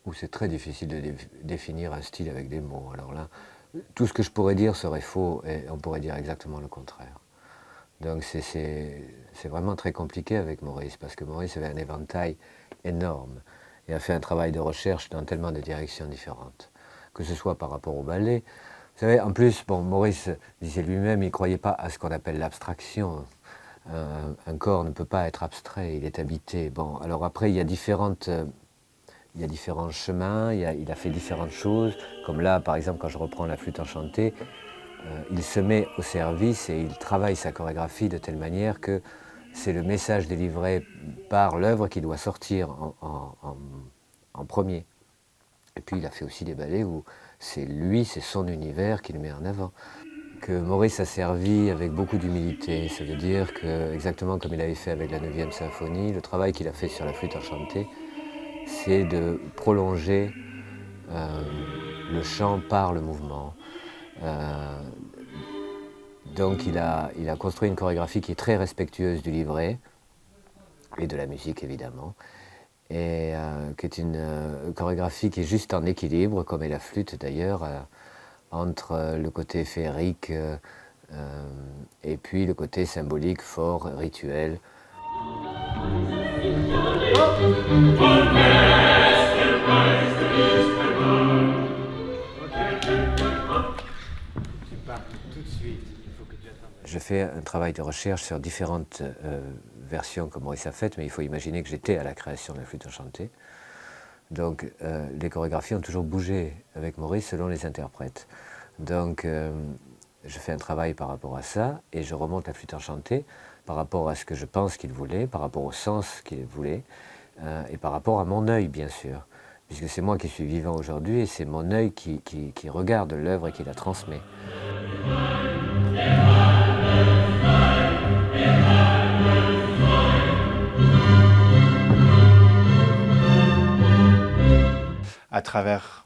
où c'est très difficile de définir un style avec des mots. Alors là, tout ce que je pourrais dire serait faux et on pourrait dire exactement le contraire. Donc c'est vraiment très compliqué avec Maurice, parce que Maurice avait un éventail énorme et a fait un travail de recherche dans tellement de directions différentes, que ce soit par rapport au ballet. Vous savez, en plus, bon, Maurice disait lui-même, il ne croyait pas à ce qu'on appelle l'abstraction. Un corps ne peut pas être abstrait, il est habité. Bon, alors après, il y a différents chemins, il a fait différentes choses, comme là, par exemple, quand je reprends la flûte enchantée, il se met au service et il travaille sa chorégraphie de telle manière que c'est le message délivré par l'œuvre qui doit sortir en premier. Et puis il a fait aussi des ballets où c'est lui, c'est son univers qu'il met en avant. Que Maurice a servi avec beaucoup d'humilité, ça veut dire que, exactement comme il avait fait avec la 9e symphonie, le travail qu'il a fait sur la flûte enchantée, c'est de prolonger le chant par le mouvement. Donc il a construit une chorégraphie qui est très respectueuse du livret, et de la musique évidemment, et qui est une chorégraphie qui est juste en équilibre, comme est la flûte d'ailleurs, entre le côté féerique et puis le côté symbolique, fort, rituel. Je fais un travail de recherche sur différentes versions que Maurice a faites, mais il faut imaginer que j'étais à la création de la flûte enchantée. Donc les chorégraphies ont toujours bougé avec Maurice selon les interprètes. Donc je fais un travail par rapport à ça et je remonte la flûte enchantée par rapport à ce que je pense qu'il voulait, par rapport au sens qu'il voulait et par rapport à mon œil bien sûr, puisque c'est moi qui suis vivant aujourd'hui et c'est mon œil qui regarde l'œuvre et qui la transmet. À travers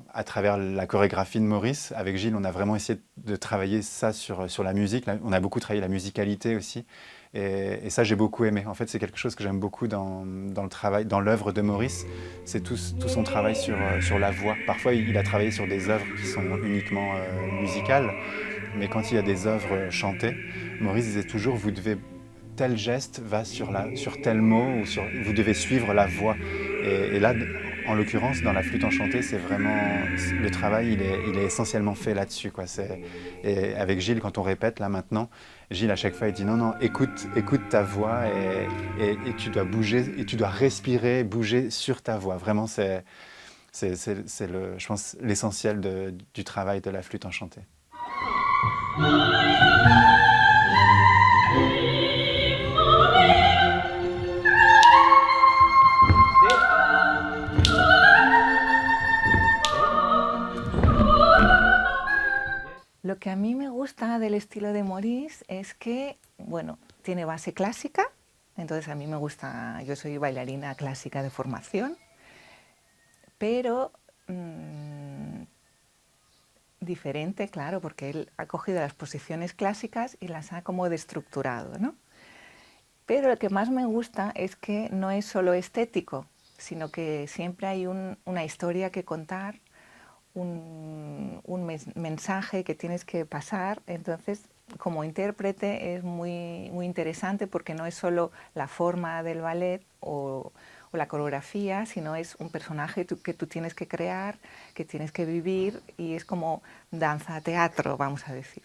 la chorégraphie de Maurice, avec Gilles, on a vraiment essayé de travailler ça sur la musique. On a beaucoup travaillé la musicalité aussi. Et ça, j'ai beaucoup aimé. En fait, c'est quelque chose que j'aime beaucoup dans le travail, dans l'œuvre de Maurice. C'est tout son travail sur la voix. Parfois, il a travaillé sur des œuvres qui sont uniquement musicales. Mais quand il y a des œuvres chantées, Maurice disait toujours, vous devez tel geste va sur tel mot, ou vous devez suivre la voix. Et là, en l'occurrence, dans la flûte enchantée, c'est vraiment le travail, il est essentiellement fait là-dessus, quoi. Et avec Gilles, quand on répète là maintenant, Gilles à chaque fois il dit non, non, écoute ta voix et tu dois bouger et tu dois respirer, bouger sur ta voix. Vraiment, c'est je pense l'essentiel du travail de la flûte enchantée. Lo que a mí me gusta del estilo de Maurice es que, bueno, tiene base clásica, entonces a mí me gusta, yo soy bailarina clásica de formación, pero diferente, claro, porque él ha cogido las posiciones clásicas y las ha como destructurado, ¿no? Pero lo que más me gusta es que no es solo estético, sino que siempre hay una historia que contar, un mensaje que tienes que pasar. Entonces, como intérprete es muy, muy interesante porque no es solo la forma del ballet o la coreografía, sino es un personaje que tú tienes que crear, que tienes que vivir, y es como danza, teatro, vamos a decir.